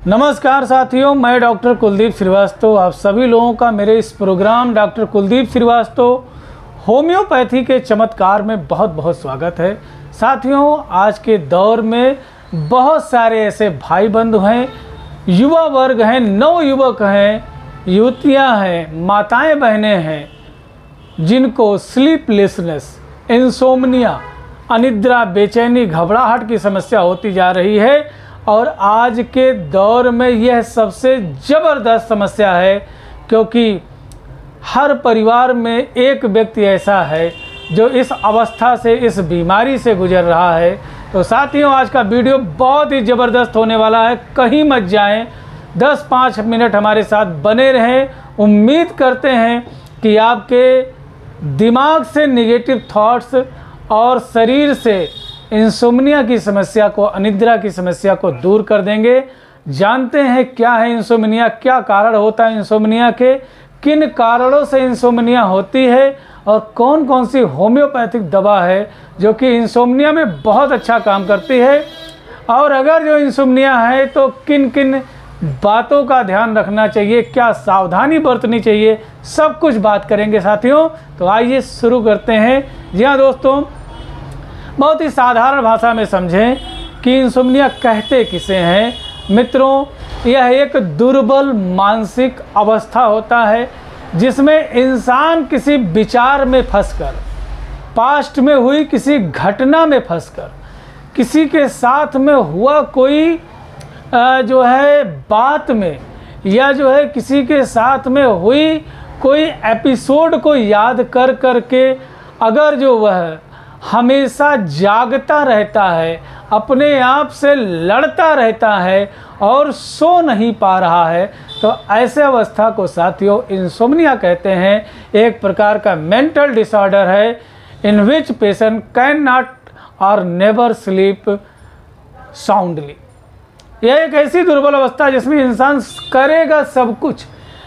नमस्कार साथियों, मैं डॉक्टर कुलदीप श्रीवास्तव आप सभी लोगों का मेरे इस programme doctor Kuldeep Srivastava homeopathy के चमत्कार में बहुत बहुत स्वागत है। साथियों, आज के दौर में बहुत सारे ऐसे भाई बंधु हैं, युवा वर्ग हैं, नवयुवक हैं, युवतियां हैं, माताएं बहनें हैं, जिनको स्लीपलेसनेस, इंसोम्निया, अनिद्रा, बेचैनी, घबराहट की समस्या होती जा रही है। और आज के दौर में यह सबसे ज़बरदस्त समस्या है, क्योंकि हर परिवार में एक व्यक्ति ऐसा है जो इस अवस्था से, इस बीमारी से गुजर रहा है। तो साथियों, आज का वीडियो बहुत ही ज़बरदस्त होने वाला है, कहीं मत जाएं, 10-5 मिनट हमारे साथ बने रहें। उम्मीद करते हैं कि आपके दिमाग से नेगेटिव थॉट्स और शरीर से इंसोम्निया की समस्या को, अनिद्रा की समस्या को दूर कर देंगे। जानते हैं क्या है इंसोम्निया, क्या कारण होता है इंसोम्निया के, किन कारणों से इंसोम्निया होती है और कौन कौन सी होम्योपैथिक दवा है जो कि इंसोम्निया में बहुत अच्छा काम करती है। और अगर जो इंसोम्निया है तो किन किन बातों का ध्यान रखना चाहिए, क्या सावधानी बरतनी चाहिए, सब कुछ बात करेंगे साथियों। तो आइए शुरू करते हैं। जी हाँ दोस्तों, बहुत ही साधारण भाषा में समझें कि इंसोम्निया कहते किसे हैं। मित्रों, यह एक दुर्बल मानसिक अवस्था होता है जिसमें इंसान किसी विचार में फंसकर, पास्ट में हुई किसी घटना में फंसकर, किसी के साथ में हुआ कोई जो है बात में, या जो है किसी के साथ में हुई कोई एपिसोड को याद कर कर के अगर जो वह हमेशा जागता रहता है, अपने आप से लड़ता रहता है और सो नहीं पा रहा है, तो ऐसे अवस्था को साथियों इंसोम्निया कहते हैं। एक प्रकार का मेंटल डिसऑर्डर है इन विच पेशेंट कैन नॉट और नेवर स्लीप साउंडली। यह एक ऐसी दुर्बल अवस्था जिसमें इंसान करेगा सब कुछ,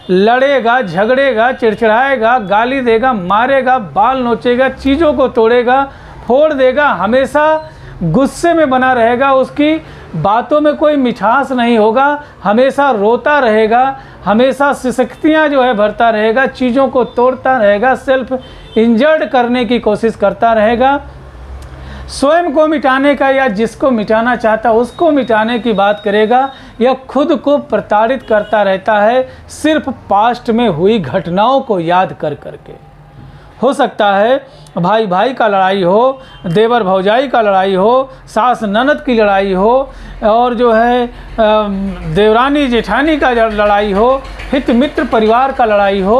लड़ेगा, झगड़ेगा, चिड़चिड़ाएगा, गाली देगा, मारेगा, बाल नोचेगा, चीज़ों को तोड़ेगा, फोड़ देगा, हमेशा गुस्से में बना रहेगा, उसकी बातों में कोई मिठास नहीं होगा, हमेशा रोता रहेगा, हमेशा सिसक्तियाँ जो है भरता रहेगा, चीज़ों को तोड़ता रहेगा, सेल्फ इंजर्ड करने की कोशिश करता रहेगा, स्वयं को मिटाने का या जिसको मिटाना चाहता उसको मिटाने की बात करेगा, या खुद को प्रताड़ित करता रहता है सिर्फ पास्ट में हुई घटनाओं को याद कर करके। हो सकता है भाई भाई का लड़ाई हो, देवर भौजाई का लड़ाई हो, सास ननद की लड़ाई हो, और जो है देवरानी जेठानी का लड़ाई हो, हित मित्र परिवार का लड़ाई हो,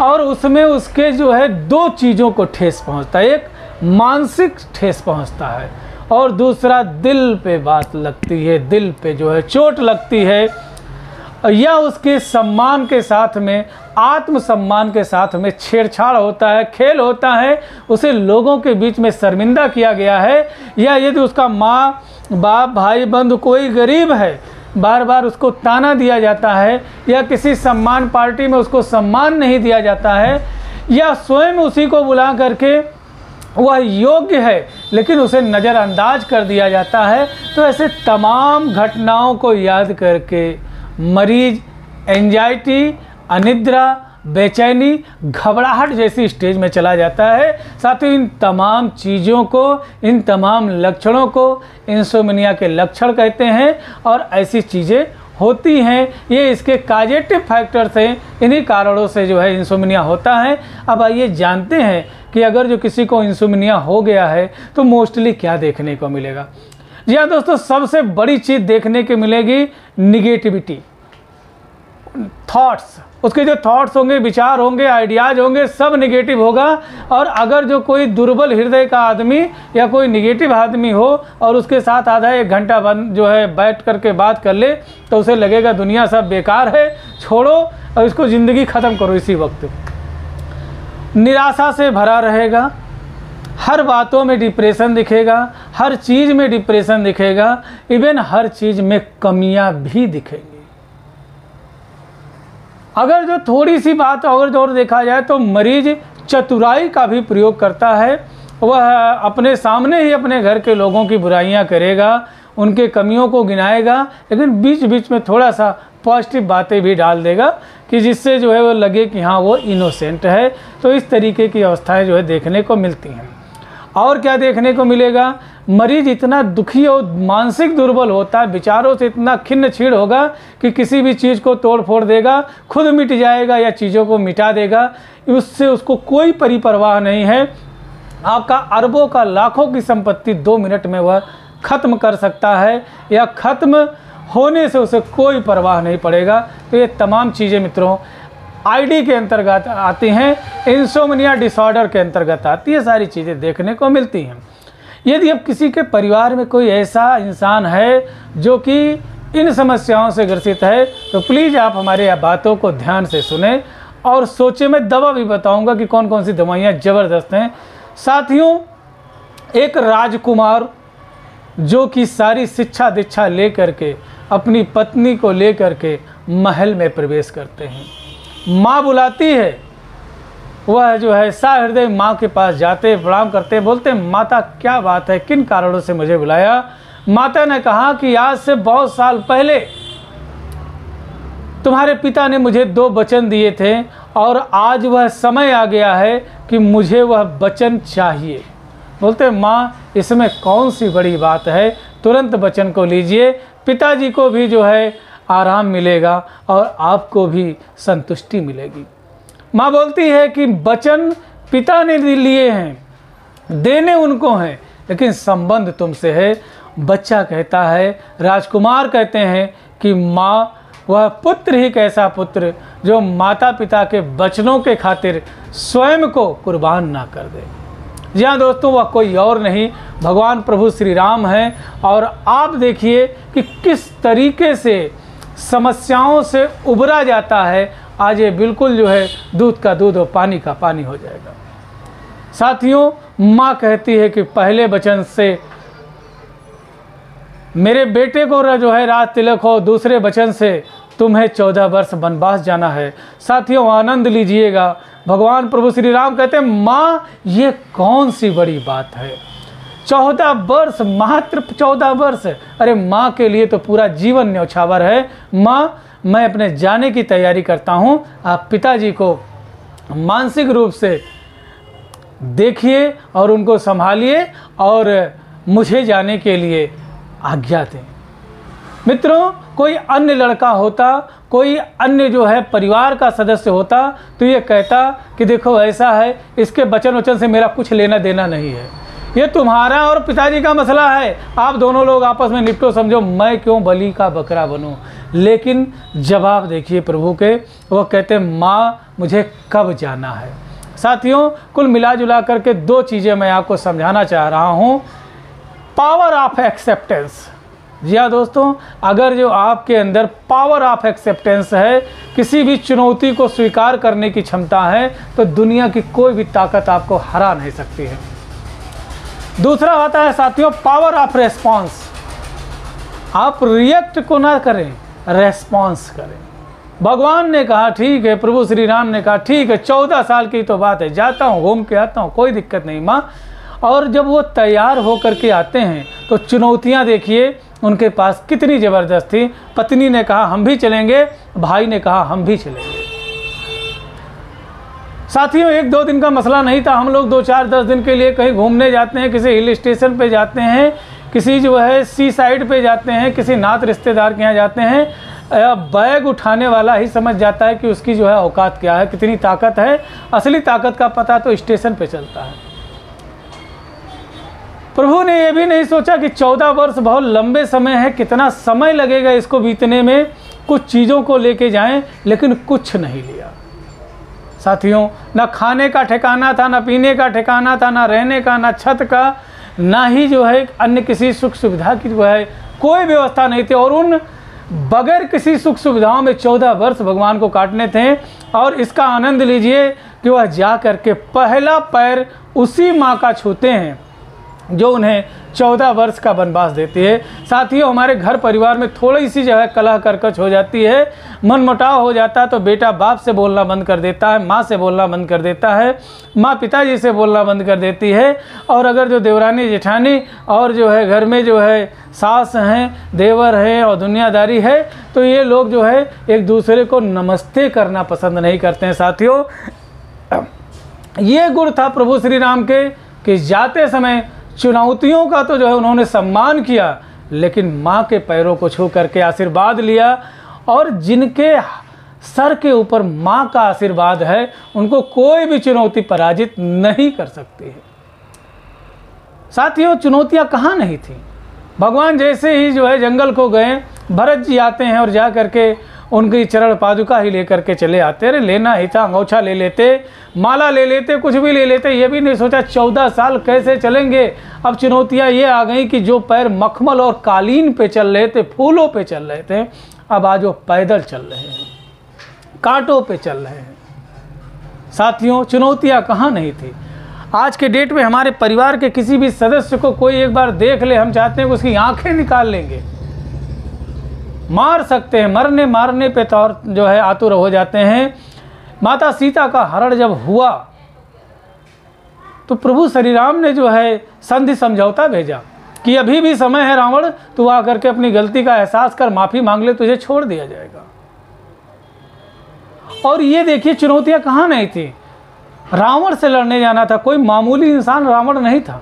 और उसमें उसके जो है दो चीज़ों को ठेस पहुंचता है। एक मानसिक ठेस पहुंचता है और दूसरा दिल पे बात लगती है, दिल पे जो है चोट लगती है, या उसके सम्मान के साथ में, आत्मसम्मान के साथ में छेड़छाड़ होता है, खेल होता है, उसे लोगों के बीच में शर्मिंदा किया गया है, या यदि उसका माँ बाप भाई बंधु कोई गरीब है, बार बार उसको ताना दिया जाता है, या किसी सम्मान पार्टी में उसको सम्मान नहीं दिया जाता है, या स्वयं उसी को बुला करके वह योग्य है लेकिन उसे नज़रअंदाज कर दिया जाता है। तो ऐसे तमाम घटनाओं को याद करके मरीज एंजाइटी, अनिद्रा, बेचैनी, घबराहट जैसी स्टेज में चला जाता है। साथ ही इन तमाम चीज़ों को, इन तमाम लक्षणों को इंसोम्निया के लक्षण कहते हैं, और ऐसी चीज़ें होती हैं। ये इसके काजेटिव फैक्टर्स हैं, इन्हीं कारणों से जो है इंसोम्निया होता है। अब आइए जानते हैं कि अगर जो किसी को इंसोम्निया हो गया है तो मोस्टली क्या देखने को मिलेगा। जी हाँ दोस्तों, सबसे बड़ी चीज़ देखने को मिलेगी निगेटिविटी, थॉट्स। उसके जो थॉट्स होंगे, विचार होंगे, आइडियाज़ होंगे, सब निगेटिव होगा। और अगर जो कोई दुर्बल हृदय का आदमी या कोई निगेटिव आदमी हो और उसके साथ आधा एक घंटा जो है बैठ करके बात कर ले, तो उसे लगेगा दुनिया सब बेकार है, छोड़ो और इसको ज़िंदगी ख़त्म करो इसी वक्त। निराशा से भरा रहेगा, हर बातों में डिप्रेशन दिखेगा, हर चीज़ में डिप्रेशन दिखेगा, इवन हर चीज़ में कमियां भी दिखेंगी। अगर जो थोड़ी सी बात और जो देखा जाए तो मरीज चतुराई का भी प्रयोग करता है। वह अपने सामने ही अपने घर के लोगों की बुराइयां करेगा, उनके कमियों को गिनाएगा, लेकिन बीच बीच में थोड़ा सा पॉजिटिव बातें भी डाल देगा कि जिससे जो है वो लगे कि हाँ वो इनोसेंट है। तो इस तरीके की अवस्थाएं जो है देखने को मिलती हैं। और क्या देखने को मिलेगा, मरीज इतना दुखी और मानसिक दुर्बल होता है, विचारों से इतना खिन्न छीड़ होगा कि किसी भी चीज़ को तोड़ फोड़ देगा, खुद मिट जाएगा या चीज़ों को मिटा देगा, उससे उसको कोई परिपरवाह नहीं है। आपका अरबों का लाखों की संपत्ति 2 मिनट में वह ख़त्म कर सकता है या ख़त्म होने से उसे कोई परवाह नहीं पड़ेगा। तो ये तमाम चीज़ें मित्रों आईडी के अंतर्गत आती हैं, इंसोम्निया डिसऑर्डर के अंतर्गत आती है, सारी चीज़ें देखने को मिलती हैं। यदि अब किसी के परिवार में कोई ऐसा इंसान है जो कि इन समस्याओं से ग्रसित है, तो प्लीज़ आप हमारे बातों को ध्यान से सुने और सोचें। मैं दवा भी बताऊंगा कि कौन कौन सी दवाइयाँ ज़बरदस्त हैं। साथियों, एक राजकुमार जो कि सारी शिक्षा दीक्षा ले करके अपनी पत्नी को ले करके महल में प्रवेश करते हैं, माँ बुलाती है, वह जो है सहृदय माँ के पास जाते, प्रणाम करते, बोलते माता क्या बात है, किन कारणों से मुझे बुलाया। माता ने कहा कि आज से बहुत साल पहले तुम्हारे पिता ने मुझे 2 वचन दिए थे और आज वह समय आ गया है कि मुझे वह वचन चाहिए। बोलते माँ इसमें कौन सी बड़ी बात है, तुरंत वचन को लीजिए, पिताजी को भी जो है आराम मिलेगा और आपको भी संतुष्टि मिलेगी। माँ बोलती है कि वचन पिता ने लिए हैं, देने उनको हैं, लेकिन संबंध तुमसे है। बच्चा कहता है, राजकुमार कहते हैं कि माँ वह पुत्र ही कैसा पुत्र जो माता पिता के वचनों के खातिर स्वयं को कुर्बान ना कर दे। जी हाँ दोस्तों, वह कोई और नहीं भगवान प्रभु श्री राम हैं। और आप देखिए कि किस तरीके से समस्याओं से उबरा जाता है। आज ये बिल्कुल जो है दूध का दूध और पानी का पानी हो जाएगा। साथियों, माँ कहती है कि पहले वचन से मेरे बेटे को जो है राज तिलक हो, दूसरे वचन से तुम्हें 14 वर्ष वनवास जाना है। साथियों आनंद लीजिएगा। भगवान प्रभु श्री राम कहते हैं माँ ये कौन सी बड़ी बात है, 14 वर्ष, मात्र 14 वर्ष। अरे माँ के लिए तो पूरा जीवन न्यौछावर है। माँ मैं अपने जाने की तैयारी करता हूँ, आप पिताजी को मानसिक रूप से देखिए और उनको संभालिए और मुझे जाने के लिए आज्ञा दें। मित्रों, कोई अन्य लड़का होता, कोई अन्य जो है परिवार का सदस्य होता तो ये कहता कि देखो ऐसा है, इसके वचन वचन से मेरा कुछ लेना देना नहीं है, ये तुम्हारा और पिताजी का मसला है, आप दोनों लोग आपस में निपटो समझो, मैं क्यों बलि का बकरा बनूं। लेकिन जवाब देखिए प्रभु के, वो कहते माँ मुझे कब जाना है। साथियों, कुल मिला जुला करके 2 चीज़ें मैं आपको समझाना चाह रहा हूँ। Power of acceptance. जी हाँ दोस्तों, अगर जो आपके अंदर पावर ऑफ एक्सेप्टेंस है, किसी भी चुनौती को स्वीकार करने की क्षमता है, तो दुनिया की कोई भी ताकत आपको हरा नहीं सकती है। दूसरा आता है साथियों पावर ऑफ रेस्पॉन्स। आप रिएक्ट को ना करें, रेस्पॉन्स करें। भगवान ने कहा ठीक है, प्रभु श्री राम ने कहा ठीक है, 14 साल की तो बात है, जाता हूँ घूम के आता हूँ, कोई दिक्कत नहीं माँ। और जब वो तैयार होकर के आते हैं तो चुनौतियाँ देखिए उनके पास कितनी ज़बरदस्त थी। पत्नी ने कहा हम भी चलेंगे, भाई ने कहा हम भी चलेंगे। साथियों 1-2 दिन का मसला नहीं था, हम लोग 2-4-10 दिन के लिए कहीं घूमने जाते हैं, किसी हिल स्टेशन पे जाते हैं, किसी जो है सी साइड पे जाते हैं, किसी नात रिश्तेदार के यहाँ जाते हैं, बैग उठाने वाला ही समझ जाता है कि उसकी जो है औकात क्या है, कितनी ताकत है। असली ताकत का पता तो स्टेशन पे चलता है। प्रभु ने यह भी नहीं सोचा कि 14 वर्ष बहुत लंबे समय है, कितना समय लगेगा इसको बीतने में, कुछ चीज़ों को लेके जाएं, लेकिन कुछ नहीं लिया। साथियों, ना खाने का ठिकाना था, ना पीने का ठिकाना था, ना रहने का, ना छत का, ना ही जो है अन्य किसी सुख सुविधा की जो है कोई व्यवस्था नहीं थी। और उन बगैर किसी सुख सुविधाओं में 14 वर्ष भगवान को काटने थे। और इसका आनंद लीजिए कि वह जा कर के पहला पैर उसी माँ का छूते हैं जो उन्हें 14 वर्ष का वनवास देती है। साथियों, हमारे घर परिवार में थोड़ी सी जो है कलह करकच हो जाती है, मनमुटाव हो जाता है, तो बेटा बाप से बोलना बंद कर देता है, माँ से बोलना बंद कर देता है, माँ पिताजी से बोलना बंद कर देती है। और अगर जो देवरानी जेठानी और जो है घर में जो है सास हैं, देवर हैं और दुनियादारी है, तो ये लोग जो है एक दूसरे को नमस्ते करना पसंद नहीं करते हैं। साथियों, ये गुण था प्रभु श्री राम के कि जाते समय चुनौतियों का तो जो है उन्होंने सम्मान किया, लेकिन माँ के पैरों को छू करके आशीर्वाद लिया। और जिनके सर के ऊपर माँ का आशीर्वाद है, उनको कोई भी चुनौती पराजित नहीं कर सकती है। साथियों, चुनौतियाँ कहाँ नहीं थी। भगवान जैसे ही जो है जंगल को गए, भरत जी आते हैं और जा करके उनकी चरण पादुका ही लेकर के चले आते। अरे लेना ही था, अंगोछा ले लेते, माला ले लेते, कुछ भी ले लेते, ये भी नहीं सोचा 14 साल कैसे चलेंगे। अब चुनौतियाँ ये आ गई कि जो पैर मखमल और कालीन पे चल रहे थे, फूलों पे चल रहे थे, अब आज वो पैदल चल रहे हैं, कांटों पे चल रहे हैं। साथियों, चुनौतियाँ कहाँ नहीं थी। आज के डेट में हमारे परिवार के किसी भी सदस्य को कोई एक बार देख ले, हम चाहते हैं कि उसकी आंखें निकाल लेंगे, मार सकते हैं, मरने मारने पे तो जो है आतुर हो जाते हैं। माता सीता का हरण जब हुआ तो प्रभु श्री राम ने जो है संधि समझौता भेजा कि अभी भी समय है रावण, तू आकर के अपनी गलती का एहसास कर, माफ़ी मांग ले, तुझे छोड़ दिया जाएगा। और ये देखिए, चुनौतियाँ कहाँ नहीं थी। रावण से लड़ने जाना था, कोई मामूली इंसान रावण नहीं था।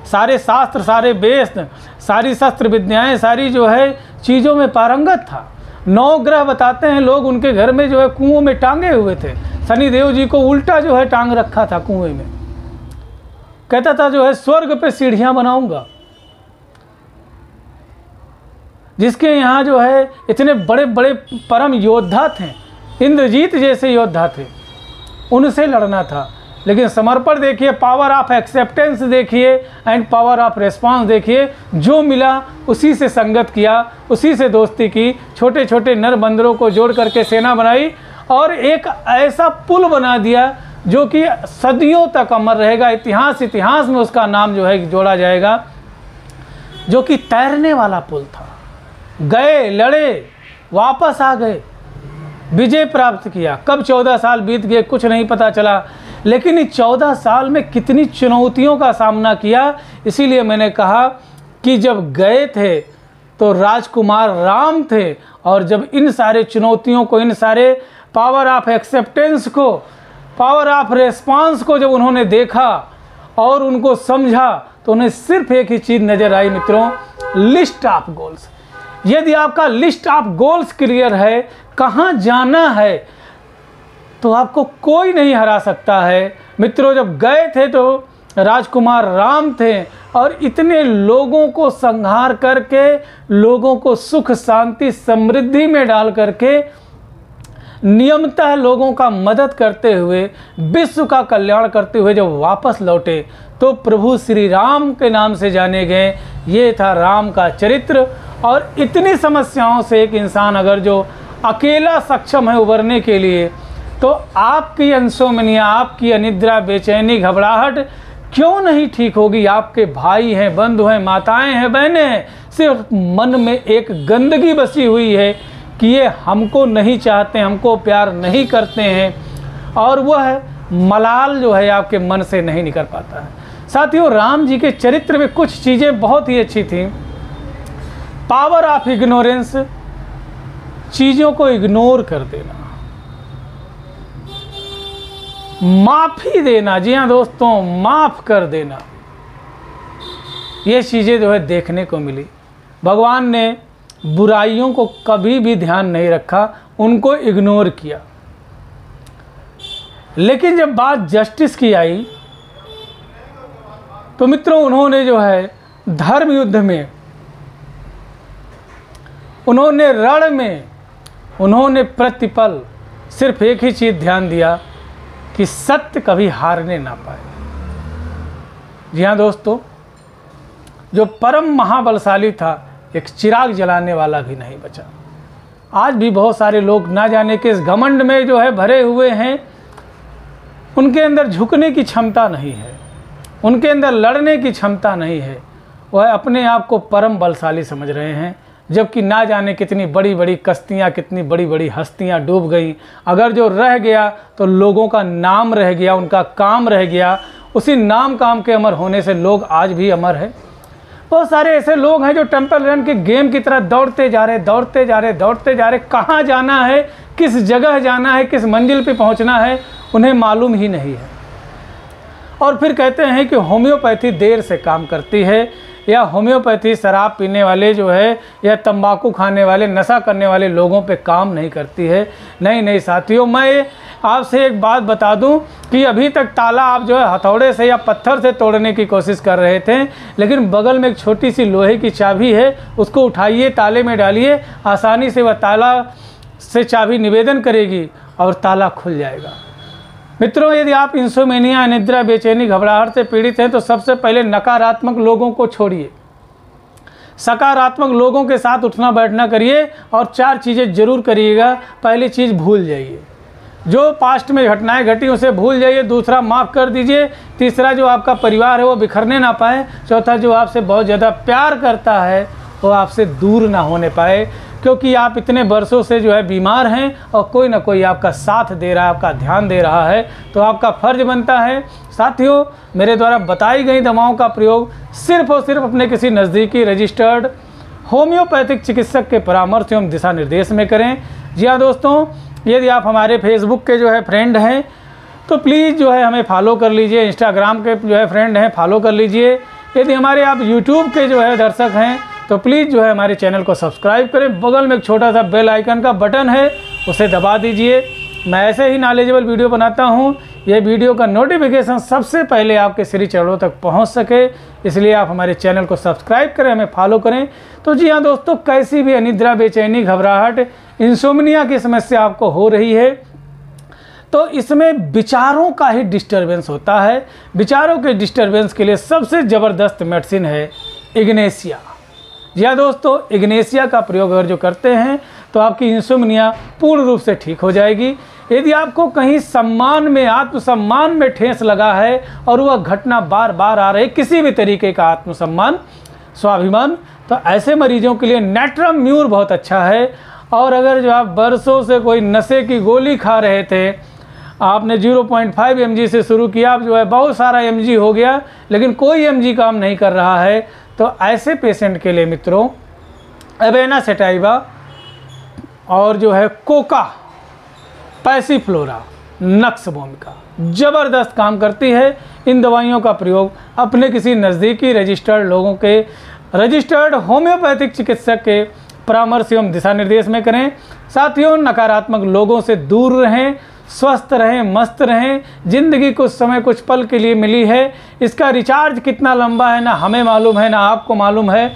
सारे शास्त्र, सारे वेद, सारी शस्त्र विद्याएं, सारी जो है चीज़ों में पारंगत था। 9 ग्रह बताते हैं लोग उनके घर में जो है कुओं में टांगे हुए थे। शनिदेव जी को उल्टा जो है टांग रखा था कुएं में। कहता था जो है स्वर्ग पे सीढ़ियां बनाऊंगा। जिसके यहाँ जो है इतने बड़े बड़े परम योद्धा थे, इंद्रजीत जैसे योद्धा थे, उनसे लड़ना था। लेकिन समर्पण देखिए, पावर ऑफ एक्सेप्टेंस देखिए एंड पावर ऑफ रिस्पांस देखिए। जो मिला उसी से संगत किया, उसी से दोस्ती की, छोटे छोटे नर बंदरों को जोड़ करके सेना बनाई और एक ऐसा पुल बना दिया जो कि सदियों तक अमर रहेगा। इतिहास में उसका नाम जो है जोड़ा जाएगा, जो कि तैरने वाला पुल था। गए, लड़े, वापस आ गए, विजय प्राप्त किया। कब 14 साल बीत गए कुछ नहीं पता चला, लेकिन इस 14 साल में कितनी चुनौतियों का सामना किया। इसीलिए मैंने कहा कि जब गए थे तो राजकुमार राम थे, और जब इन सारे चुनौतियों को, इन सारे पावर ऑफ एक्सेप्टेंस को, पावर ऑफ रेस्पॉन्स को जब उन्होंने देखा और उनको समझा, तो उन्हें सिर्फ एक ही चीज़ नज़र आई मित्रों, लिस्ट ऑफ गोल्स। यदि आपका लिस्ट ऑफ गोल्स क्लियर है, कहाँ जाना है, तो आपको कोई नहीं हरा सकता है। मित्रों, जब गए थे तो राजकुमार राम थे और इतने लोगों को संहार करके, लोगों को सुख शांति समृद्धि में डाल करके, नियमतः लोगों का मदद करते हुए, विश्व का कल्याण करते हुए जब वापस लौटे, तो प्रभु श्री राम के नाम से जाने गए। ये था राम का चरित्र। और इतनी समस्याओं से एक इंसान अगर जो अकेला सक्षम है उबरने के लिए, तो आपकी अंशोमनिया, आपकी अनिद्रा, बेचैनी, घबराहट क्यों नहीं ठीक होगी। आपके भाई हैं, बंधु हैं, माताएं हैं, बहनें हैं, सिर्फ मन में एक गंदगी बसी हुई है कि ये हमको नहीं चाहते, हमको प्यार नहीं करते हैं, और वह मलाल जो है आपके मन से नहीं निकल पाता है। साथियों, राम जी के चरित्र में कुछ चीज़ें बहुत ही अच्छी थी। पावर ऑफ इग्नोरेंस, चीज़ों को इग्नोर कर देना, माफ़ी देना, जी हाँ दोस्तों, माफ़ कर देना, ये चीज़ें जो है देखने को मिली। भगवान ने बुराइयों को कभी भी ध्यान नहीं रखा, उनको इग्नोर किया। लेकिन जब बात जस्टिस की आई, तो मित्रों उन्होंने जो है धर्म युद्ध में, उन्होंने रण में, उन्होंने प्रतिपल सिर्फ एक ही चीज़ ध्यान दिया कि सत्य कभी हारने ना पाए। जी हाँ दोस्तों, जो परम महाबलशाली था, एक चिराग जलाने वाला भी नहीं बचा। आज भी बहुत सारे लोग ना जाने के इस घमंड में जो है भरे हुए हैं, उनके अंदर झुकने की क्षमता नहीं है। उनके अंदर लड़ने की क्षमता नहीं है, वह अपने आप को परम बलशाली समझ रहे हैं, जबकि ना जाने कितनी बड़ी बड़ी कश्तियाँ, कितनी बड़ी बड़ी हस्तियाँ डूब गई। अगर जो रह गया तो लोगों का नाम रह गया, उनका काम रह गया। उसी नाम काम के अमर होने से लोग आज भी अमर हैं। बहुत सारे ऐसे लोग हैं जो टेम्पल रन के गेम की तरह दौड़ते जा रहे, दौड़ते जा रहे, दौड़ते जा रहे, कहाँ जाना है, किस जगह जाना है, किस मंजिल पे पहुँचना है, उन्हें मालूम ही नहीं है। और फिर कहते हैं कि होम्योपैथी देर से काम करती है, या होम्योपैथी शराब पीने वाले जो है या तंबाकू खाने वाले, नशा करने वाले लोगों पे काम नहीं करती है। नहीं साथियों, मैं आपसे एक बात बता दूं कि अभी तक ताला आप जो है हथौड़े से या पत्थर से तोड़ने की कोशिश कर रहे थे, लेकिन बगल में एक छोटी सी लोहे की चाबी है, उसको उठाइए, ताले में डालिए, आसानी से वह ताला से चाबी निवेदन करेगी और ताला खुल जाएगा। मित्रों, यदि आप इंसोमेनिया, अनिद्रा, बेचैनी, घबराहट से पीड़ित हैं तो सबसे पहले नकारात्मक लोगों को छोड़िए, सकारात्मक लोगों के साथ उठना बैठना करिए और 4 चीज़ें जरूर करिएगा। पहली चीज़, भूल जाइए, जो पास्ट में घटनाएं घटी उसे भूल जाइए। दूसरा, माफ़ कर दीजिए। तीसरा, जो आपका परिवार है वो बिखरने ना पाए। चौथा, जो आपसे बहुत ज़्यादा प्यार करता है वो आपसे दूर ना होने पाए, क्योंकि आप इतने वर्षों से जो है बीमार हैं और कोई ना कोई आपका साथ दे रहा है, आपका ध्यान दे रहा है। तो आपका फर्ज बनता है साथियों, मेरे द्वारा बताई गई दवाओं का प्रयोग सिर्फ और सिर्फ अपने किसी नज़दीकी रजिस्टर्ड होम्योपैथिक चिकित्सक के परामर्श एवं दिशा निर्देश में करें। जी हाँ दोस्तों, यदि आप हमारे फेसबुक के जो है फ्रेंड हैं तो प्लीज़ जो है हमें फॉलो कर लीजिए, इंस्टाग्राम के जो है फ्रेंड हैं फॉलो कर लीजिए। यदि हमारे आप यूट्यूब के जो है दर्शक हैं तो प्लीज़ जो है हमारे चैनल को सब्सक्राइब करें। बगल में एक छोटा सा बेल आइकन का बटन है, उसे दबा दीजिए। मैं ऐसे ही नॉलेजेबल वीडियो बनाता हूँ, ये वीडियो का नोटिफिकेशन सबसे पहले आपके श्री चरणों तक पहुँच सके, इसलिए आप हमारे चैनल को सब्सक्राइब करें, हमें फॉलो करें। तो जी हाँ दोस्तों, कैसी भी अनिद्रा, बेचैनी, घबराहट, इंसोम्निया की समस्या आपको हो रही है तो इसमें विचारों का ही डिस्टर्बेंस होता है। विचारों के डिस्टर्बेंस के लिए सबसे ज़बरदस्त मेडिसिन है इग्नेशिया। जी हाँ दोस्तों, इग्नेशिया का प्रयोग अगर जो करते हैं तो आपकी इंसोम्निया पूर्ण रूप से ठीक हो जाएगी। यदि आपको कहीं सम्मान में, आत्मसम्मान में ठेस लगा है और वह घटना बार बार आ रही, किसी भी तरीके का आत्मसम्मान, स्वाभिमान, तो ऐसे मरीजों के लिए नेट्रम म्यूर बहुत अच्छा है। और अगर जो आप बरसों से कोई नशे की गोली खा रहे थे, आपने 0.5 mg से शुरू किया, अब जो है बहुत सारा mg हो गया, लेकिन कोई mg काम नहीं कर रहा है, तो ऐसे पेशेंट के लिए मित्रों एवेना सेटाइवा और जो है कोका पैसिफ्लोरा नक्सबोमिका ज़बरदस्त काम करती है। इन दवाइयों का प्रयोग अपने किसी नज़दीकी रजिस्टर्ड लोगों के, रजिस्टर्ड होम्योपैथिक चिकित्सक के परामर्श एवं दिशा निर्देश में करें। साथियों, नकारात्मक लोगों से दूर रहें, स्वस्थ रहें, मस्त रहें। ज़िंदगी कुछ समय, कुछ पल के लिए मिली है, इसका रिचार्ज कितना लंबा है ना हमें मालूम है ना आपको मालूम है।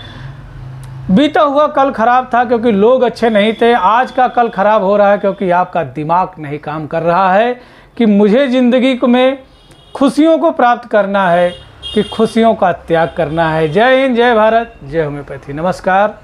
बीता हुआ कल खराब था क्योंकि लोग अच्छे नहीं थे, आज का कल खराब हो रहा है क्योंकि आपका दिमाग नहीं काम कर रहा है कि मुझे ज़िंदगी में खुशियों को प्राप्त करना है कि खुशियों का त्याग करना है। जय हिंद, जय भारत, जय होम्योपैथी। नमस्कार।